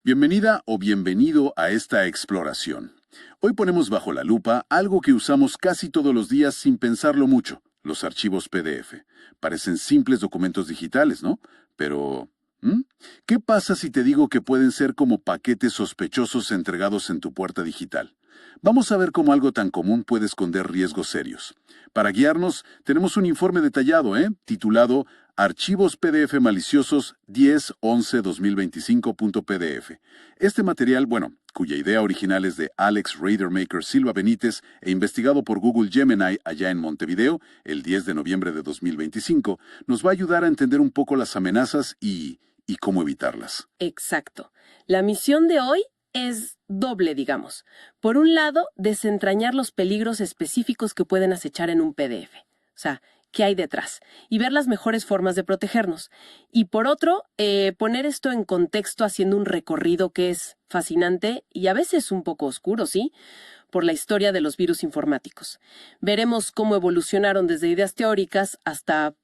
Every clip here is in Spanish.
Bienvenida o bienvenido a esta exploración. Hoy ponemos bajo la lupa algo que usamos casi todos los días sin pensarlo mucho, los archivos PDF. Parecen simples documentos digitales, ¿no? Pero, ¿qué pasa si te digo que pueden ser como paquetes sospechosos entregados en tu puerta digital? Vamos a ver cómo algo tan común puede esconder riesgos serios. Para guiarnos, tenemos un informe detallado, titulado Archivos PDF maliciosos 10-11-2025.pdf. Este material, cuya idea original es de Alex Radermaker Silva Benítez e investigado por Google Gemini allá en Montevideo el 10 de noviembre de 2025, nos va a ayudar a entender un poco las amenazas y cómo evitarlas. Exacto. La misión de hoy es doble, digamos. Por un lado, desentrañar los peligros específicos que pueden acechar en un PDF. O sea, ¿qué hay detrás? Y ver las mejores formas de protegernos. Y por otro, poner esto en contexto haciendo un recorrido que es fascinante y a veces un poco oscuro, ¿sí? Por la historia de los virus informáticos. Veremos cómo evolucionaron desde ideas teóricas hasta,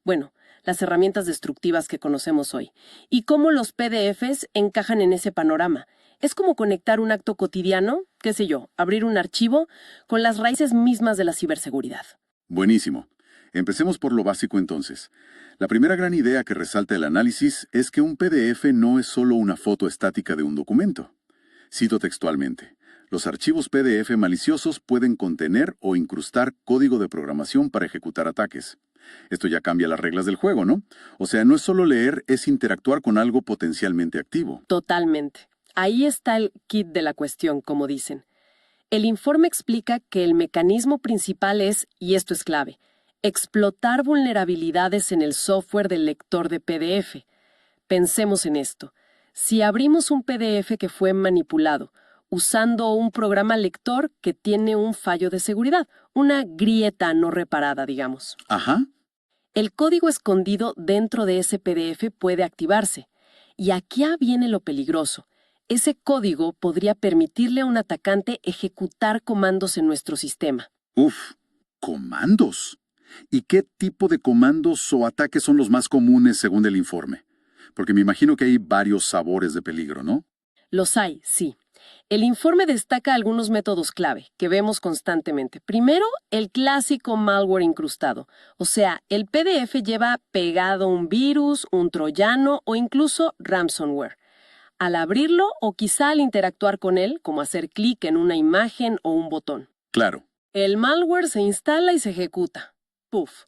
las herramientas destructivas que conocemos hoy. Y cómo los PDFs encajan en ese panorama. Es como conectar un acto cotidiano, abrir un archivo, con las raíces mismas de la ciberseguridad. Buenísimo. Empecemos por lo básico entonces. La primera gran idea que resalta el análisis es que un PDF no es solo una foto estática de un documento. Cito textualmente: los archivos PDF maliciosos pueden contener o incrustar código de programación para ejecutar ataques. Esto ya cambia las reglas del juego, ¿no? O sea, no es solo leer, es interactuar con algo potencialmente activo. Totalmente. Ahí está el kit de la cuestión, como dicen. El informe explica que el mecanismo principal es, y esto es clave, explotar vulnerabilidades en el software del lector de PDF. Pensemos en esto. Si abrimos un PDF que fue manipulado, usando un programa lector que tiene un fallo de seguridad, una grieta no reparada, digamos. Ajá. El código escondido dentro de ese PDF puede activarse. Y aquí viene lo peligroso. Ese código podría permitirle a un atacante ejecutar comandos en nuestro sistema. Uf, ¿comandos? ¿Y qué tipo de comandos o ataques son los más comunes según el informe? Porque me imagino que hay varios sabores de peligro, ¿no? Los hay, sí. El informe destaca algunos métodos clave que vemos constantemente. Primero, el clásico malware incrustado. O sea, el PDF lleva pegado un virus, un troyano o incluso ransomware. Al abrirlo o quizá al interactuar con él, como hacer clic en una imagen o un botón. Claro. El malware se instala y se ejecuta. Puf.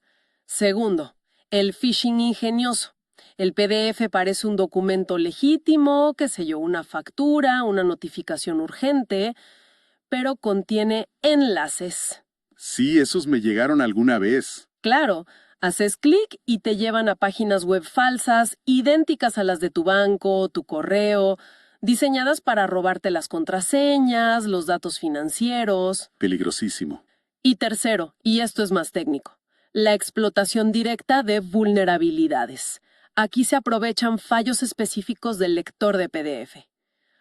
Segundo, el phishing ingenioso. El PDF parece un documento legítimo, una factura, una notificación urgente, pero contiene enlaces. Sí, esos me llegaron alguna vez. Claro, haces clic y te llevan a páginas web falsas, idénticas a las de tu banco, tu correo, diseñadas para robarte las contraseñas, los datos financieros. Peligrosísimo. Y tercero, y esto es más técnico, la explotación directa de vulnerabilidades. Aquí se aprovechan fallos específicos del lector de PDF.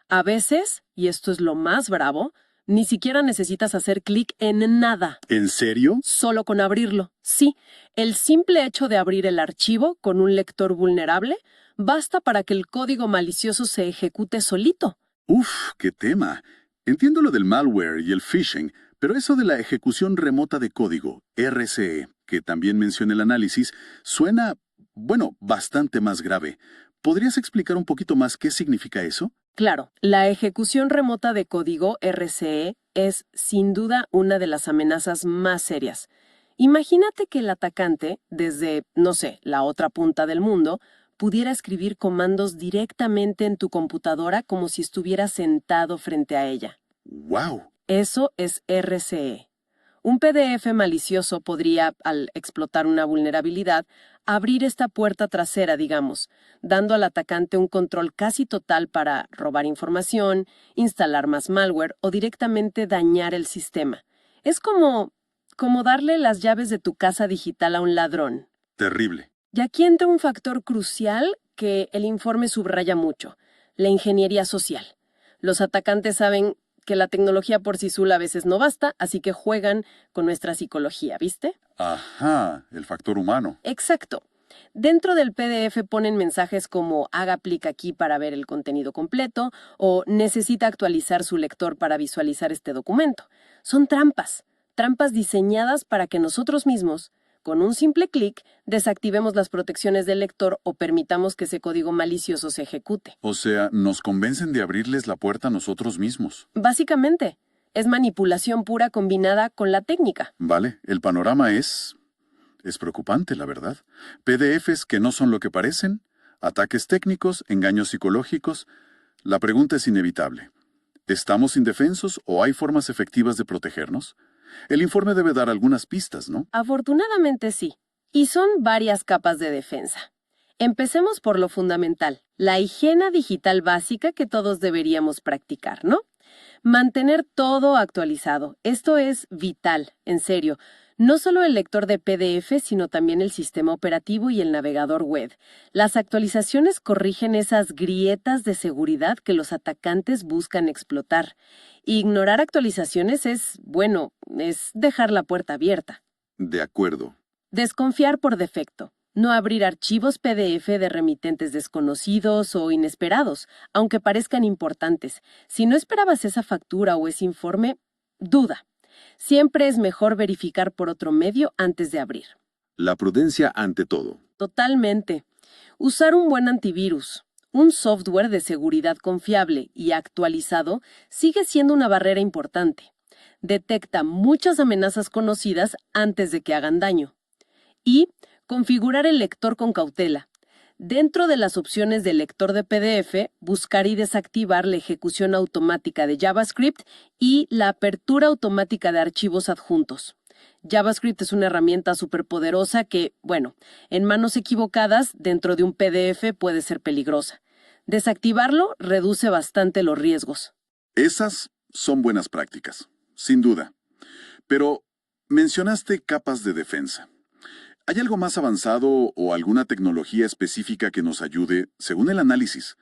A veces, y esto es lo más bravo, ni siquiera necesitas hacer clic en nada. ¿En serio? Solo con abrirlo. Sí, el simple hecho de abrir el archivo con un lector vulnerable basta para que el código malicioso se ejecute solito. Uf, qué tema. Entiendo lo del malware y el phishing, pero eso de la ejecución remota de código, RCE, que también menciona el análisis, suena, bastante más grave. ¿Podrías explicar un poquito más qué significa eso? Claro, la ejecución remota de código, RCE, es sin duda una de las amenazas más serias. Imagínate que el atacante, desde, la otra punta del mundo, pudiera escribir comandos directamente en tu computadora como si estuviera sentado frente a ella. ¡Wow! Eso es RCE. Un PDF malicioso podría, al explotar una vulnerabilidad, abrir esta puerta trasera, digamos, dando al atacante un control casi total para robar información, instalar más malware o directamente dañar el sistema. Es como darle las llaves de tu casa digital a un ladrón. Terrible. Y aquí entra un factor crucial que el informe subraya mucho: la ingeniería social. Los atacantes saben que la tecnología por sí sola a veces no basta, así que juegan con nuestra psicología, ¿viste? Ajá, el factor humano. Exacto. Dentro del PDF ponen mensajes como haga clic aquí para ver el contenido completo o necesita actualizar su lector para visualizar este documento. Son trampas diseñadas para que nosotros mismos, con un simple clic, desactivemos las protecciones del lector o permitamos que ese código malicioso se ejecute. O sea, nos convencen de abrirles la puerta a nosotros mismos. Básicamente, es manipulación pura combinada con la técnica. Vale, el panorama es preocupante, la verdad. PDFs que no son lo que parecen, ataques técnicos, engaños psicológicos. La pregunta es inevitable. ¿Estamos indefensos o hay formas efectivas de protegernos? El informe debe dar algunas pistas, ¿no? Afortunadamente sí. Y son varias capas de defensa. Empecemos por lo fundamental, la higiene digital básica que todos deberíamos practicar, ¿no? Mantener todo actualizado. Esto es vital, en serio. No solo el lector de PDF, sino también el sistema operativo y el navegador web. Las actualizaciones corrigen esas grietas de seguridad que los atacantes buscan explotar. Ignorar actualizaciones es dejar la puerta abierta. De acuerdo. Desconfiar por defecto. No abrir archivos PDF de remitentes desconocidos o inesperados, aunque parezcan importantes. Si no esperabas esa factura o ese informe, duda. Siempre es mejor verificar por otro medio antes de abrir. La prudencia ante todo. Totalmente. Usar un buen antivirus, un software de seguridad confiable y actualizado sigue siendo una barrera importante. Detecta muchas amenazas conocidas antes de que hagan daño. Y configurar el lector con cautela. Dentro de las opciones del lector de PDF, buscar y desactivar la ejecución automática de JavaScript y la apertura automática de archivos adjuntos. JavaScript es una herramienta superpoderosa que, en manos equivocadas, dentro de un PDF puede ser peligrosa. Desactivarlo reduce bastante los riesgos. Esas son buenas prácticas, sin duda. Pero mencionaste capas de defensa. ¿Hay algo más avanzado o alguna tecnología específica que nos ayude, según el análisis?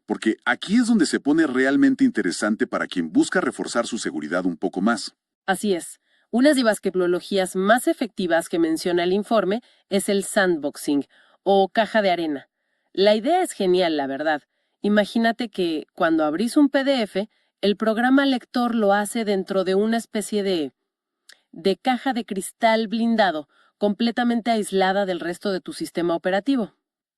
Porque aquí es donde se pone realmente interesante para quien busca reforzar su seguridad un poco más. Así es. Unas de las tecnologías más efectivas que menciona el informe es el sandboxing, o caja de arena. La idea es genial, la verdad. Imagínate que, cuando abrís un PDF, el programa lector lo hace dentro de una especie de caja de cristal blindado, completamente aislada del resto de tu sistema operativo.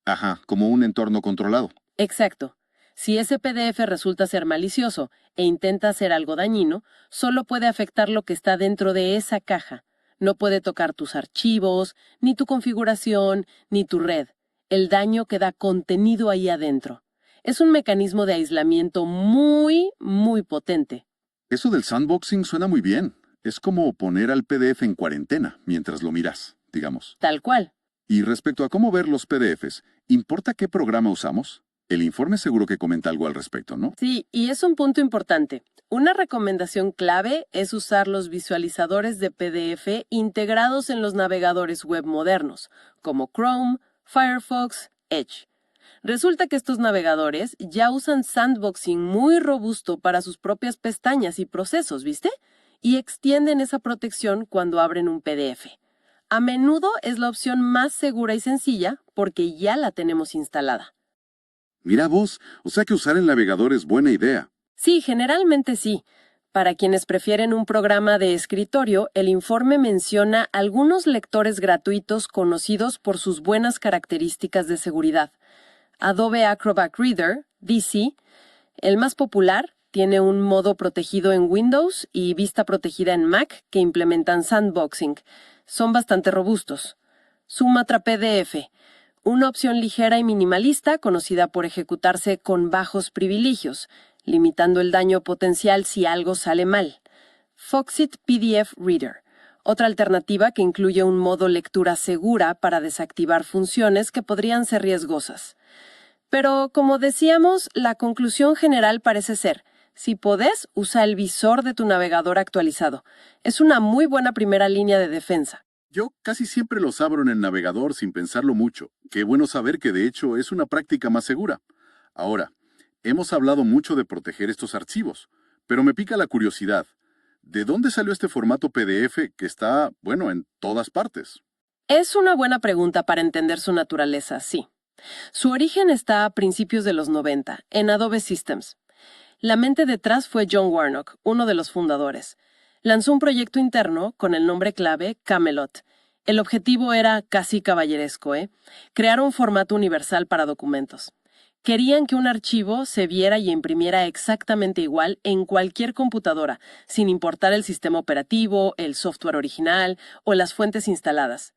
Ajá, como un entorno controlado. Exacto. Si ese PDF resulta ser malicioso e intenta hacer algo dañino, solo puede afectar lo que está dentro de esa caja. No puede tocar tus archivos, ni tu configuración, ni tu red. El daño queda contenido ahí adentro. Es un mecanismo de aislamiento muy, muy potente. Eso del sandboxing suena muy bien. Es como poner al PDF en cuarentena mientras lo miras, digamos. Tal cual. Y respecto a cómo ver los PDFs, ¿importa qué programa usamos? El informe seguro que comenta algo al respecto, ¿no? Sí, y es un punto importante. Una recomendación clave es usar los visualizadores de PDF integrados en los navegadores web modernos, como Chrome, Firefox, Edge. Resulta que estos navegadores ya usan sandboxing muy robusto para sus propias pestañas y procesos, ¿viste? Y extienden esa protección cuando abren un PDF. A menudo es la opción más segura y sencilla porque ya la tenemos instalada. Mira vos, o sea que usar el navegador es buena idea. Sí, generalmente sí. Para quienes prefieren un programa de escritorio, el informe menciona algunos lectores gratuitos conocidos por sus buenas características de seguridad. Adobe Acrobat Reader, DC, el más popular, tiene un modo protegido en Windows y vista protegida en Mac que implementan sandboxing. Son bastante robustos. Sumatra PDF, una opción ligera y minimalista conocida por ejecutarse con bajos privilegios, limitando el daño potencial si algo sale mal. Foxit PDF Reader, otra alternativa que incluye un modo lectura segura para desactivar funciones que podrían ser riesgosas. Pero, como decíamos, la conclusión general parece ser: si podés, usa el visor de tu navegador actualizado. Es una muy buena primera línea de defensa. Yo casi siempre los abro en el navegador sin pensarlo mucho. Qué bueno saber que de hecho es una práctica más segura. Ahora, hemos hablado mucho de proteger estos archivos, pero me pica la curiosidad. ¿De dónde salió este formato PDF que está, en todas partes? Es una buena pregunta para entender su naturaleza, sí. Su origen está a principios de los 90, en Adobe Systems. La mente detrás fue John Warnock, uno de los fundadores. Lanzó un proyecto interno con el nombre clave Camelot. El objetivo era casi caballeresco, crear un formato universal para documentos. Querían que un archivo se viera y imprimiera exactamente igual en cualquier computadora, sin importar el sistema operativo, el software original o las fuentes instaladas.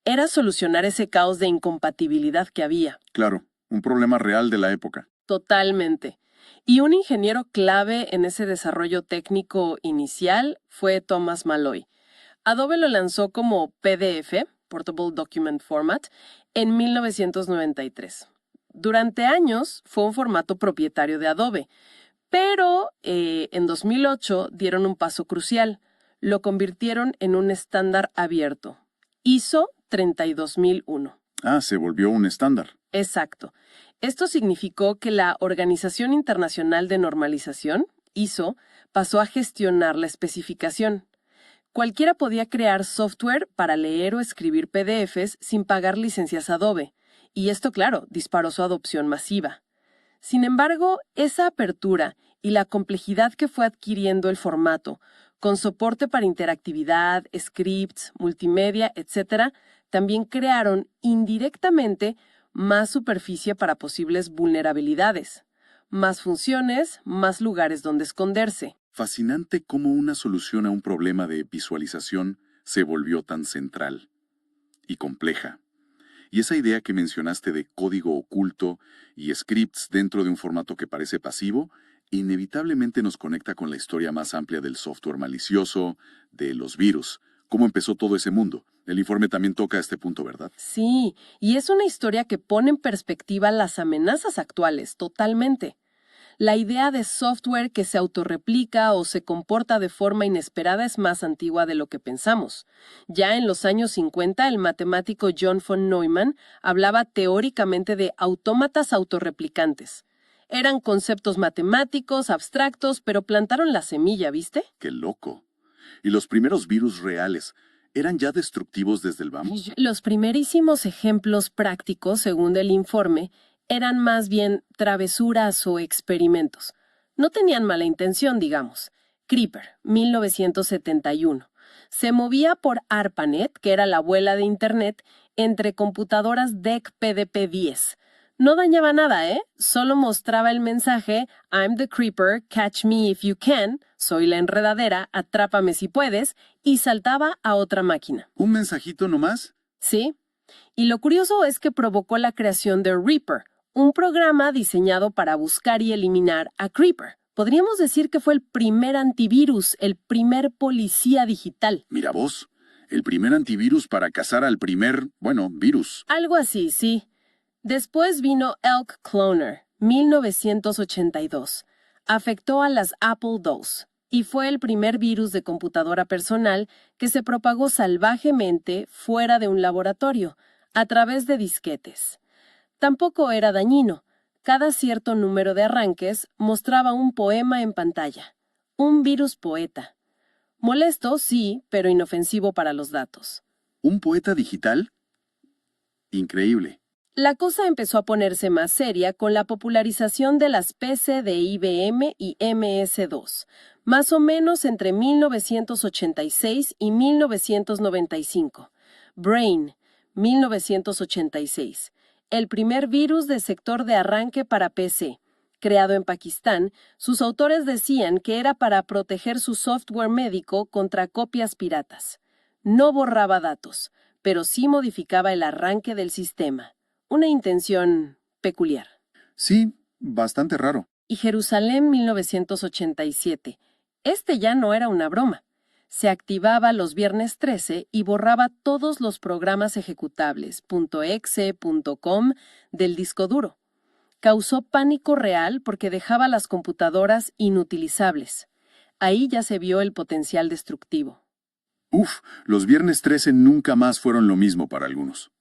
Era solucionar ese caos de incompatibilidad que había. Claro, un problema real de la época. Totalmente. Y un ingeniero clave en ese desarrollo técnico inicial fue Thomas Malloy. Adobe lo lanzó como PDF, Portable Document Format, en 1993. Durante años fue un formato propietario de Adobe, pero en 2008 dieron un paso crucial. Lo convirtieron en un estándar abierto, ISO 32001. Ah, se volvió un estándar. Exacto. Esto significó que la Organización Internacional de Normalización, ISO, pasó a gestionar la especificación. Cualquiera podía crear software para leer o escribir PDFs sin pagar licencias Adobe, y esto, claro, disparó su adopción masiva. Sin embargo, esa apertura y la complejidad que fue adquiriendo el formato, con soporte para interactividad, scripts, multimedia, etc., también crearon indirectamente más superficie para posibles vulnerabilidades, más funciones, más lugares donde esconderse. Fascinante cómo una solución a un problema de visualización se volvió tan central y compleja. Y esa idea que mencionaste de código oculto y scripts dentro de un formato que parece pasivo, inevitablemente nos conecta con la historia más amplia del software malicioso, de los virus. ¿Cómo empezó todo ese mundo? El informe también toca este punto, ¿verdad? Sí, y es una historia que pone en perspectiva las amenazas actuales, totalmente. La idea de software que se autorreplica o se comporta de forma inesperada es más antigua de lo que pensamos. Ya en los años 50, el matemático John von Neumann hablaba teóricamente de autómatas autorreplicantes. Eran conceptos matemáticos, abstractos, pero plantaron la semilla, ¿viste? ¡Qué loco! ¿Y los primeros virus reales eran ya destructivos desde el vamos? Los primerísimos ejemplos prácticos, según el informe, eran más bien travesuras o experimentos. No tenían mala intención, digamos. Creeper, 1971. Se movía por ARPANET, que era la abuela de Internet, entre computadoras DEC PDP-10. No dañaba nada, Solo mostraba el mensaje I'm the creeper, catch me if you can, soy la enredadera, atrápame si puedes, y saltaba a otra máquina. ¿Un mensajito nomás? Sí. Y lo curioso es que provocó la creación de Reaper, un programa diseñado para buscar y eliminar a Creeper. Podríamos decir que fue el primer antivirus, el primer policía digital. Mira vos, el primer antivirus para cazar al primer, virus. Algo así, sí. Después vino Elk Cloner, 1982. Afectó a las Apple II y fue el primer virus de computadora personal que se propagó salvajemente fuera de un laboratorio, a través de disquetes. Tampoco era dañino. Cada cierto número de arranques mostraba un poema en pantalla. Un virus poeta. Molesto, sí, pero inofensivo para los datos. ¿Un poeta digital? Increíble. La cosa empezó a ponerse más seria con la popularización de las PC de IBM y MS-2, más o menos entre 1986 y 1995. Brain, 1986. El primer virus de sector de arranque para PC. Creado en Pakistán, sus autores decían que era para proteger su software médico contra copias piratas. No borraba datos, pero sí modificaba el arranque del sistema. Una intención peculiar. Sí, bastante raro. Y Jerusalén 1987. Este ya no era una broma. Se activaba los viernes 13 y borraba todos los programas ejecutables .exe, .com del disco duro. Causó pánico real porque dejaba las computadoras inutilizables. Ahí ya se vio el potencial destructivo. Los viernes 13 nunca más fueron lo mismo para algunos.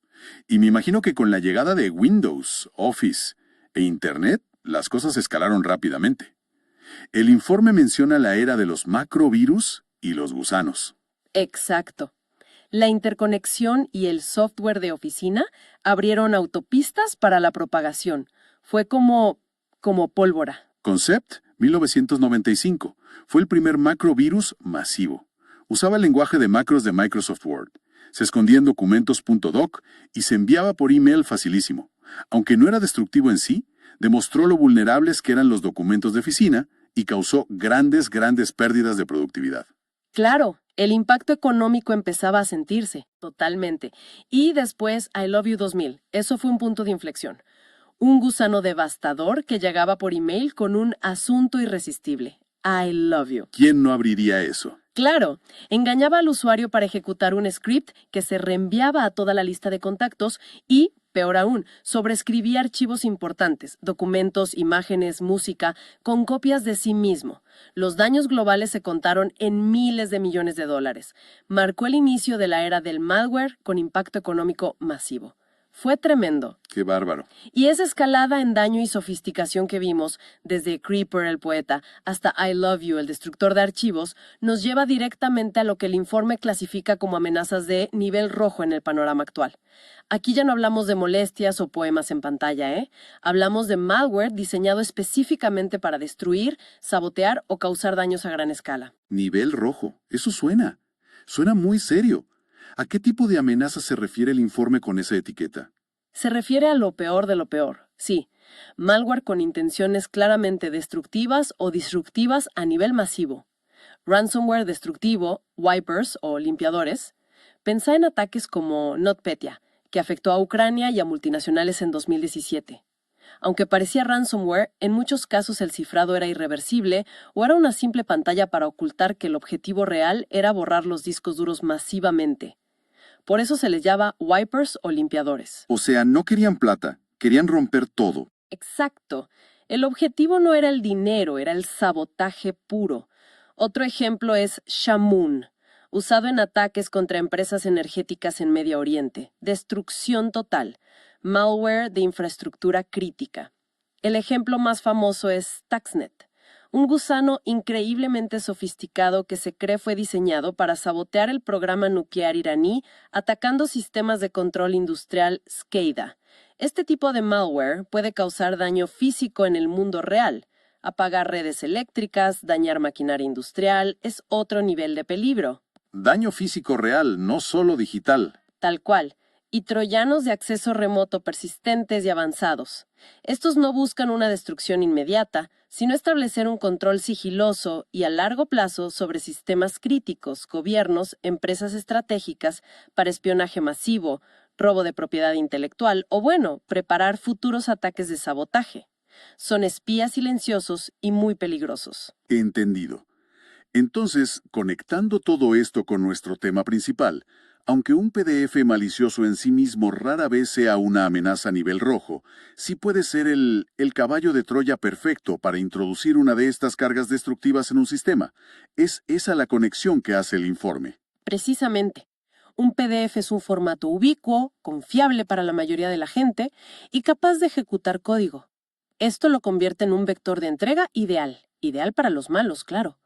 Y me imagino que con la llegada de Windows, Office e Internet, las cosas escalaron rápidamente. El informe menciona la era de los macrovirus y los gusanos. Exacto. La interconexión y el software de oficina abrieron autopistas para la propagación. Fue como pólvora. Concept, 1995. Fue el primer macrovirus masivo. Usaba el lenguaje de macros de Microsoft Word. Se escondía en documentos .doc y se enviaba por email facilísimo. Aunque no era destructivo en sí, demostró lo vulnerables que eran los documentos de oficina y causó grandes pérdidas de productividad. Claro, el impacto económico empezaba a sentirse, totalmente. Y después, I Love You 2000. Eso fue un punto de inflexión. Un gusano devastador que llegaba por email con un asunto irresistible. I love you. ¿Quién no abriría eso? Claro, engañaba al usuario para ejecutar un script que se reenviaba a toda la lista de contactos y, peor aún, sobreescribía archivos importantes, documentos, imágenes, música, con copias de sí mismo. Los daños globales se contaron en miles de millones de dólares. Marcó el inicio de la era del malware con impacto económico masivo. Fue tremendo. ¡Qué bárbaro! Y esa escalada en daño y sofisticación que vimos, desde Creeper, el poeta, hasta I Love You, el destructor de archivos, nos lleva directamente a lo que el informe clasifica como amenazas de nivel rojo en el panorama actual. Aquí ya no hablamos de molestias o poemas en pantalla, ¿eh? Hablamos de malware diseñado específicamente para destruir, sabotear o causar daños a gran escala. Nivel rojo. Eso suena. Suena muy serio. ¿A qué tipo de amenaza se refiere el informe con esa etiqueta? Se refiere a lo peor de lo peor, sí. Malware con intenciones claramente destructivas o disruptivas a nivel masivo. Ransomware destructivo, wipers o limpiadores. Pensá en ataques como NotPetya, que afectó a Ucrania y a multinacionales en 2017. Aunque parecía ransomware, en muchos casos el cifrado era irreversible o era una simple pantalla para ocultar que el objetivo real era borrar los discos duros masivamente. Por eso se les llama wipers o limpiadores. O sea, no querían plata, querían romper todo. Exacto. El objetivo no era el dinero, era el sabotaje puro. Otro ejemplo es Shamoon, usado en ataques contra empresas energéticas en Medio Oriente. Destrucción total. Malware de infraestructura crítica. El ejemplo más famoso es Stuxnet, un gusano increíblemente sofisticado que se cree fue diseñado para sabotear el programa nuclear iraní atacando sistemas de control industrial SCADA. Este tipo de malware puede causar daño físico en el mundo real. Apagar redes eléctricas, dañar maquinaria industrial, es otro nivel de peligro. Daño físico real, no solo digital. Tal cual. Y troyanos de acceso remoto persistentes y avanzados. Estos no buscan una destrucción inmediata, sino establecer un control sigiloso y a largo plazo sobre sistemas críticos, gobiernos, empresas estratégicas para espionaje masivo, robo de propiedad intelectual o, bueno, preparar futuros ataques de sabotaje. Son espías silenciosos y muy peligrosos. Entendido. Entonces, conectando todo esto con nuestro tema principal, aunque un PDF malicioso en sí mismo rara vez sea una amenaza a nivel rojo, sí puede ser el caballo de Troya perfecto para introducir una de estas cargas destructivas en un sistema. Es esa la conexión que hace el informe. Precisamente. Un PDF es un formato ubicuo, confiable para la mayoría de la gente y capaz de ejecutar código. Esto lo convierte en un vector de entrega ideal para los malos, claro.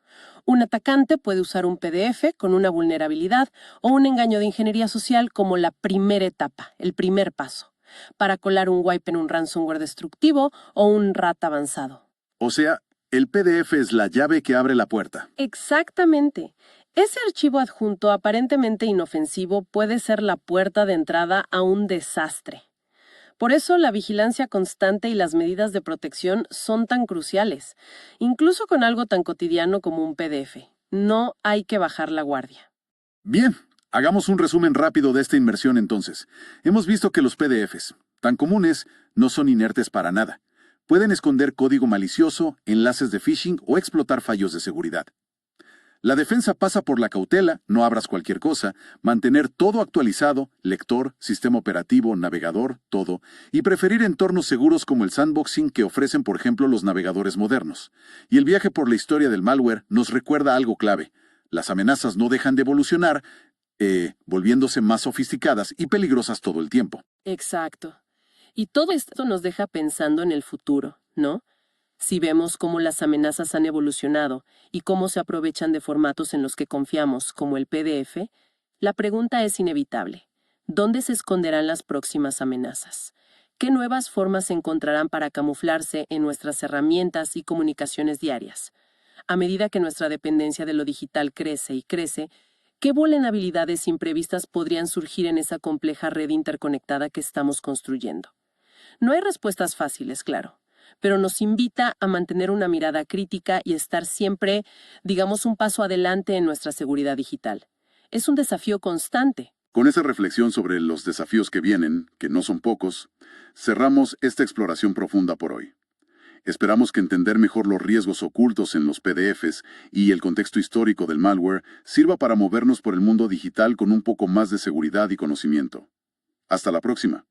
Un atacante puede usar un PDF con una vulnerabilidad o un engaño de ingeniería social como la primera etapa, el primer paso, para colar un wipe en un ransomware destructivo o un RAT avanzado. O sea, el PDF es la llave que abre la puerta. Exactamente. Ese archivo adjunto aparentemente inofensivo puede ser la puerta de entrada a un desastre. Por eso la vigilancia constante y las medidas de protección son tan cruciales, incluso con algo tan cotidiano como un PDF. No hay que bajar la guardia. Bien, hagamos un resumen rápido de esta inmersión entonces. Hemos visto que los PDFs, tan comunes, no son inertes para nada. Pueden esconder código malicioso, enlaces de phishing o explotar fallos de seguridad. La defensa pasa por la cautela, no abras cualquier cosa, mantener todo actualizado, lector, sistema operativo, navegador, todo, y preferir entornos seguros como el sandboxing que ofrecen, por ejemplo, los navegadores modernos. Y el viaje por la historia del malware nos recuerda algo clave. Las amenazas no dejan de evolucionar, volviéndose más sofisticadas y peligrosas todo el tiempo. Exacto. Y todo esto nos deja pensando en el futuro, ¿no? Si vemos cómo las amenazas han evolucionado y cómo se aprovechan de formatos en los que confiamos, como el PDF, La pregunta es inevitable. ¿Dónde se esconderán las próximas amenazas? ¿Qué nuevas formas se encontrarán para camuflarse en nuestras herramientas y comunicaciones diarias? A medida que nuestra dependencia de lo digital crece y crece, ¿qué vulnerabilidades imprevistas podrían surgir en esa compleja red interconectada que estamos construyendo? No hay respuestas fáciles, claro, pero nos invita a mantener una mirada crítica y estar siempre, digamos, un paso adelante en nuestra seguridad digital. Es un desafío constante. Con esa reflexión sobre los desafíos que vienen, que no son pocos, cerramos esta exploración profunda por hoy. Esperamos que entender mejor los riesgos ocultos en los PDFs y el contexto histórico del malware sirva para movernos por el mundo digital con un poco más de seguridad y conocimiento. Hasta la próxima.